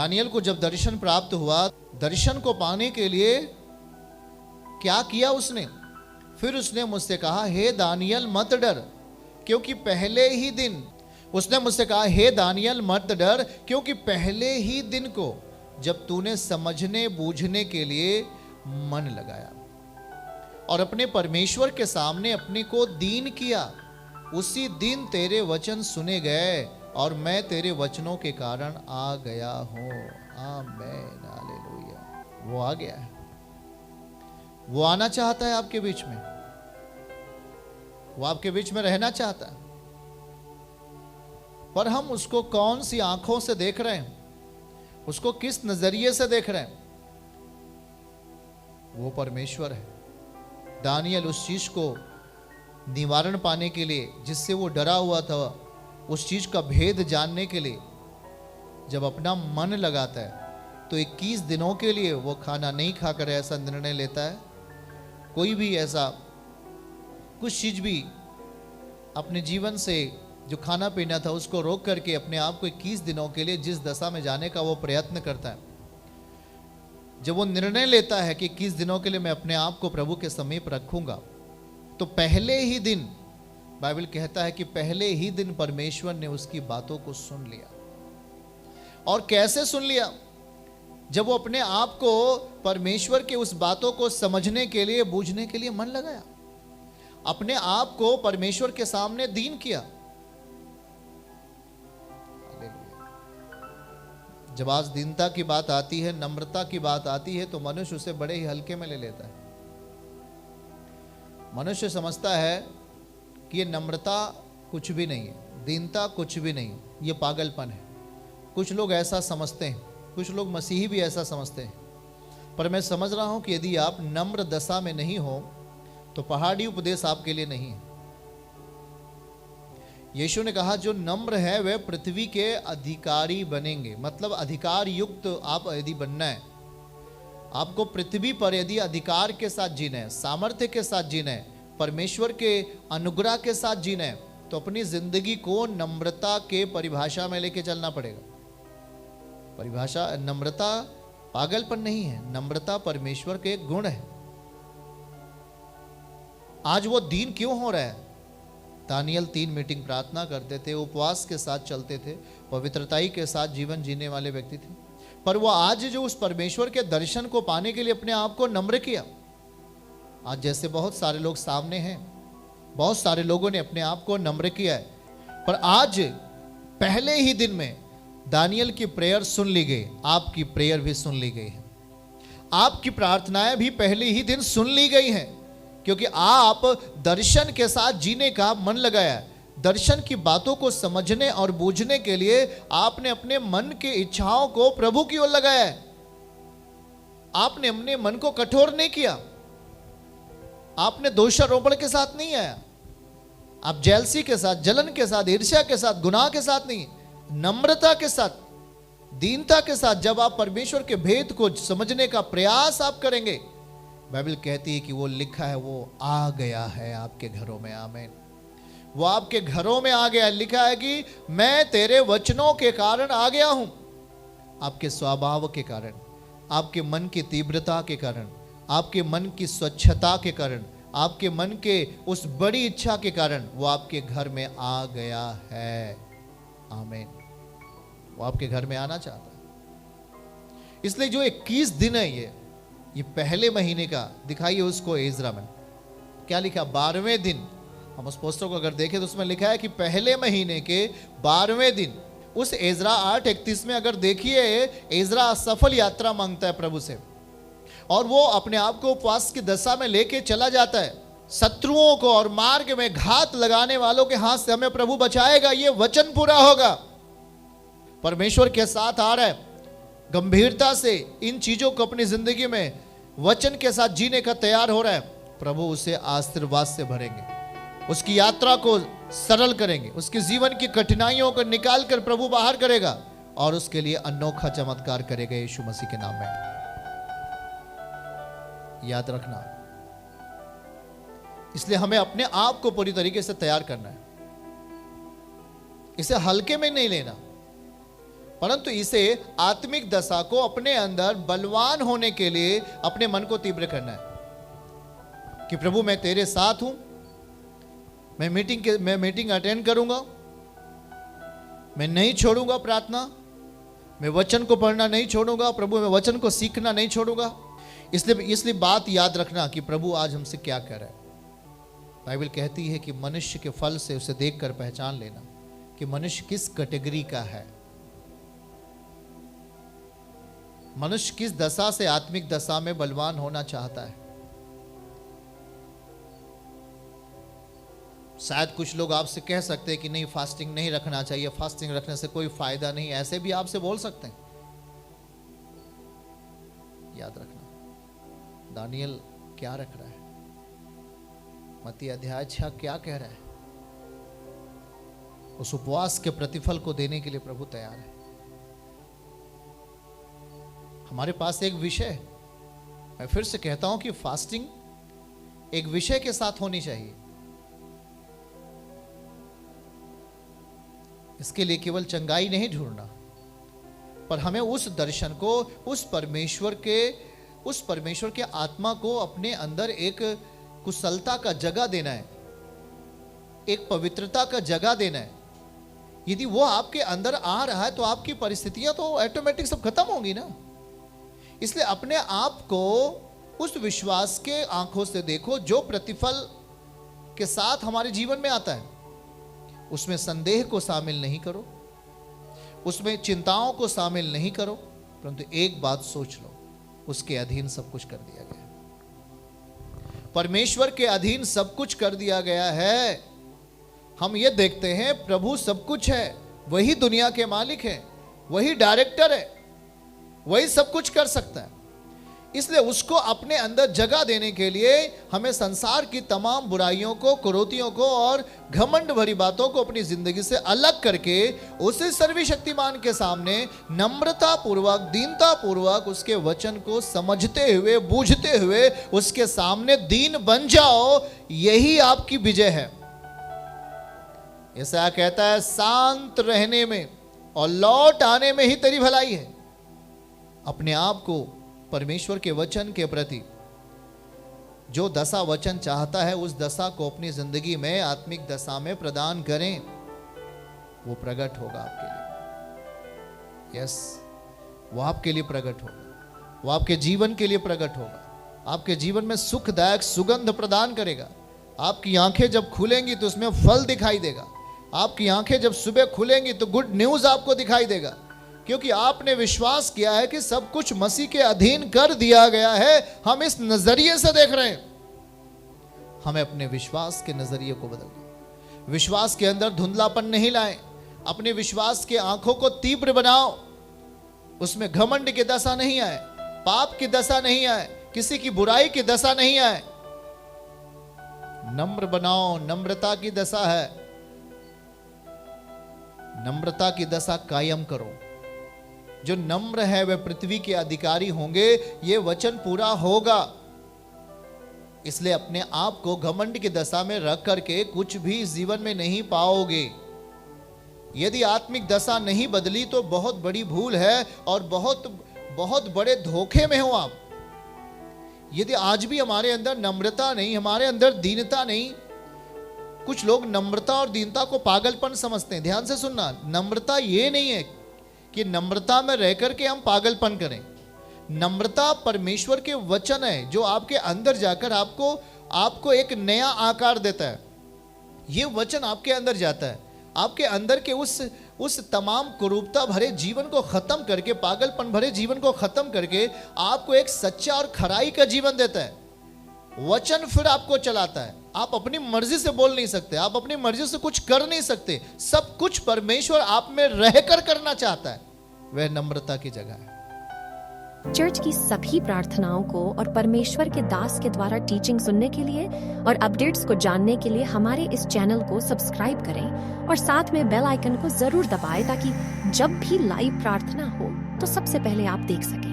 Daniel को जब दर्शन प्राप्त हुआ, दर्शन को पाने के लिए क्या किया उसने? फिर उसने मुझसे कहा, हे दानियल मत डर, क्योंकि पहले ही दिन, उसने मुझसे कहा, हे दानियल मत डर, क्योंकि पहले ही दिन को जब तूने समझने बूझने के लिए मन लगाया और अपने परमेश्वर के सामने अपने को दीन किया, उसी दिन तेरे वचन सुने गए और मैं तेरे वचनों के कारण आ गया हूं। आमीन, हालेलुया। वो आ गया है, वो आना चाहता है आपके बीच में, वो आपके बीच में रहना चाहता है, पर हम उसको कौन सी आंखों से देख रहे हैं, उसको किस नजरिए से देख रहे हैं? वो परमेश्वर है। दानियल उस चीज को निवारण पाने के लिए, जिससे वो डरा हुआ था, उस चीज का भेद जानने के लिए जब अपना मन लगाता है तो 21 दिनों के लिए वो खाना नहीं खाकर ऐसा निर्णय लेता है। कोई भी ऐसा कुछ चीज भी अपने जीवन से जो खाना पीना था उसको रोक करके अपने आप को 21 दिनों के लिए जिस दशा में जाने का वो प्रयत्न करता है, जब वो निर्णय लेता है कि 21 दिनों के लिए मैं अपने आप को प्रभु के समीप रखूंगा, तो पहले ही दिन, बाइबल कहता है कि पहले ही दिन परमेश्वर ने उसकी बातों को सुन लिया। और कैसे सुन लिया? जब वो अपने आप को परमेश्वर के उस बातों को समझने के लिए, बूझने के लिए मन लगाया, अपने आप को परमेश्वर के सामने दीन किया। जब आज दीनता की बात आती है, नम्रता की बात आती है, तो मनुष्य उसे बड़े ही हल्के में ले लेता है। मनुष्य समझता है कि ये नम्रता कुछ भी नहीं है, दीनता कुछ भी नहीं, ये पागलपन है। कुछ लोग ऐसा समझते हैं, कुछ लोग मसीही भी ऐसा समझते हैं, पर मैं समझ रहा हूं कि यदि आप नम्र दशा में नहीं हो तो पहाड़ी उपदेश आपके लिए नहीं है। यीशु ने कहा जो नम्र है वह पृथ्वी के अधिकारी बनेंगे। मतलब अधिकार युक्त आप यदि बनना है, आपको पृथ्वी पर यदि अधिकार के साथ जीना है, सामर्थ्य के साथ जीना है, परमेश्वर के अनुग्रह के साथ जीना है, तो अपनी जिंदगी को नम्रता के परिभाषा में लेके चलना पड़ेगा। परिभाषा, नम्रता पागलपन नहीं है, नम्रता परमेश्वर के गुण है। आज वो दीन क्यों हो रहा है? दानियल 3 मीटिंग प्रार्थना करते थे, उपवास के साथ चलते थे, पवित्रताई के साथ जीवन जीने वाले व्यक्ति थे, पर वो आज जो उस परमेश्वर के दर्शन को पाने के लिए अपने आप को नम्र किया। आज जैसे बहुत सारे लोग सामने हैं, बहुत सारे लोगों ने अपने आप को नम्र किया है, पर आज पहले ही दिन में दानियल की प्रेयर सुन ली गई, आपकी प्रेयर भी सुन ली गई है, आपकी प्रार्थनाएं भी पहले ही दिन सुन ली गई हैं, क्योंकि आप दर्शन के साथ जीने का मन लगाया है। दर्शन की बातों को समझने और बूझने के लिए आपने अपने मन की इच्छाओं को प्रभु की ओर लगाया है। आपने अपने मन को कठोर नहीं किया, आपने दोषारोपण के साथ नहीं आया, आप जेलसी के साथ, जलन के साथ, ईर्ष्या के साथ, गुनाह के साथ नहीं, नम्रता के साथ, दीनता के साथ जब आप परमेश्वर के भेद को समझने का प्रयास आप करेंगे, बाइबल कहती है कि वो लिखा है, वो आ गया है आपके घरों में। आमीन। वो आपके घरों में आ गया है। लिखा है कि मैं तेरे वचनों के कारण आ गया हूं। आपके स्वभाव के कारण, आपके मन की तीव्रता के कारण, आपके मन की स्वच्छता के कारण, आपके मन के उस बड़ी इच्छा के कारण वो आपके घर में आ गया है। आमीन। वो आपके घर में आना चाहता है। इसलिए जो 21 दिन है ये पहले महीने का, दिखाइए उसको एजरा में क्या लिखा, 12वें दिन। हम उस पोस्टर को अगर देखें तो उसमें लिखा है कि पहले महीने के 12वें दिन। उस एजरा 8:31 में अगर देखिए, एजरा सफल यात्रा मांगता है प्रभु से, और वो अपने आप को उपवास की दशा में लेके चला जाता है। शत्रुओं को और मार्ग में घात लगाने वालों के हाथ से हमें प्रभु बचाएगा, ये वचन पूरा होगा। परमेश्वर के साथ आ रहा है, गंभीरता से इन चीजों को अपनी जिंदगी में वचन के साथ जीने का तैयार हो रहा है, प्रभु उसे आशीर्वाद से भरेंगे, उसकी यात्रा को सरल करेंगे, उसके जीवन की कठिनाइयों को निकाल कर प्रभु बाहर करेगा और उसके लिए अनोखा चमत्कार करेगा यीशु मसीह के नाम में। याद रखना, इसलिए हमें अपने आप को पूरी तरीके से तैयार करना है, इसे हल्के में नहीं लेना। परंतु इसे आत्मिक दशा को अपने अंदर बलवान होने के लिए अपने मन को तीव्र करना है कि प्रभु मैं तेरे साथ हूं, मैं मीटिंग अटेंड करूंगा, मैं नहीं छोड़ूंगा प्रार्थना, मैं वचन को पढ़ना नहीं छोड़ूंगा, प्रभु मैं वचन को सीखना नहीं छोड़ूंगा। इसलिए बात याद रखना कि प्रभु आज हमसे क्या कह रहा है। बाइबल कहती है कि मनुष्य के फल से उसे देखकर पहचान लेना कि मनुष्य किस कैटेगरी का है, मनुष्य किस दशा से आत्मिक दशा में बलवान होना चाहता है। शायद कुछ लोग आपसे कह सकते हैं कि नहीं फास्टिंग नहीं रखना चाहिए, फास्टिंग रखने से कोई फायदा नहीं, ऐसे भी आपसे बोल सकते हैं। याद रखना दानियल क्या रख रहा है, मत्ती अध्याय 6 क्या कह रहा है। उस उपवास के प्रतिफल को देने के लिए प्रभु तैयार है। हमारे पास एक विषय, मैं फिर से कहता हूं कि फास्टिंग एक विषय के साथ होनी चाहिए। इसके लिए केवल चंगाई नहीं ढूंढना, पर हमें उस दर्शन को, उस परमेश्वर के आत्मा को अपने अंदर एक कुशलता का जगह देना है, एक पवित्रता का जगह देना है। यदि वो आपके अंदर आ रहा है तो आपकी परिस्थितियां तो ऑटोमेटिक सब खत्म होंगी ना। इसलिए अपने आप को उस विश्वास के आंखों से देखो जो प्रतिफल के साथ हमारे जीवन में आता है। उसमें संदेह को शामिल नहीं करो, उसमें चिंताओं को शामिल नहीं करो, परंतु एक बात सोच लो, उसके अधीन सब कुछ कर दिया गया है। परमेश्वर के अधीन सब कुछ कर दिया गया है। हम ये देखते हैं प्रभु सब कुछ है, वही दुनिया के मालिक है, वही डायरेक्टर है, वही सब कुछ कर सकता है। इसलिए उसको अपने अंदर जगह देने के लिए हमें संसार की तमाम बुराइयों को, कुरीतियों को और घमंड भरी बातों को अपनी जिंदगी से अलग करके उसी सर्वशक्तिमान के सामने नम्रता पूर्वक, दीनता पूर्वक उसके वचन को समझते हुए, बूझते हुए उसके सामने दीन बन जाओ। यही आपकी विजय है। ऐसा कहता है शांत रहने में और लौट आने में ही तेरी भलाई है। अपने आप को परमेश्वर के वचन के प्रति जो दशा वचन चाहता है उस दशा को अपनी जिंदगी में, आत्मिक दशा में प्रदान करें, वो प्रकट होगा आपके लिए। यस, वो आपके लिए प्रकट होगा, वो आपके जीवन के लिए प्रकट होगा, आपके जीवन में सुखदायक सुगंध प्रदान करेगा। आपकी आंखें जब खुलेंगी तो उसमें फल दिखाई देगा। आपकी आंखें जब सुबह खुलेंगी तो गुड न्यूज आपको दिखाई देगा, क्योंकि आपने विश्वास किया है कि सब कुछ मसीह के अधीन कर दिया गया है। हम इस नजरिए से देख रहे हैं। हमें अपने विश्वास के नजरिए को बदलना, विश्वास के अंदर धुंधलापन नहीं लाएं, अपने विश्वास के आंखों को तीव्र बनाओ, उसमें घमंड की दशा नहीं आए, पाप की दशा नहीं आए, किसी की बुराई की दशा नहीं आए। नम्र बनाओ, नम्रता की दशा है, नम्रता की दशा कायम करो। जो नम्र है वे पृथ्वी के अधिकारी होंगे, ये वचन पूरा होगा। इसलिए अपने आप को घमंड की दशा में रख करके कुछ भी जीवन में नहीं पाओगे। यदि आत्मिक दशा नहीं बदली तो बहुत बड़ी भूल है और बहुत बहुत बड़े धोखे में हो आप। यदि आज भी हमारे अंदर नम्रता नहीं, हमारे अंदर दीनता नहीं, कुछ लोग नम्रता और दीनता को पागलपन समझते हैं। ध्यान से सुनना, नम्रता ये नहीं है कि नम्रता में रह करके हम पागलपन करें। नम्रता परमेश्वर के वचन है जो आपके अंदर जाकर आपको एक नया आकार देता है। ये वचन आपके अंदर जाता है, आपके अंदर के उस तमाम कुरूपता भरे जीवन को खत्म करके, पागलपन भरे जीवन को खत्म करके आपको एक सच्चा और खराई का जीवन देता है। वचन फिर आपको चलाता है। आप अपनी मर्जी से बोल नहीं सकते, आप अपनी मर्जी से कुछ कर नहीं सकते। सब कुछ परमेश्वर आप में रहकर करना चाहता है। वह नम्रता की जगह है। चर्च की सभी प्रार्थनाओं को और परमेश्वर के दास के द्वारा टीचिंग सुनने के लिए और अपडेट्स को जानने के लिए हमारे इस चैनल को सब्सक्राइब करें और साथ में बेल आइकन को जरूर दबाएं ताकि जब भी लाइव प्रार्थना हो तो सबसे पहले आप देख सकें।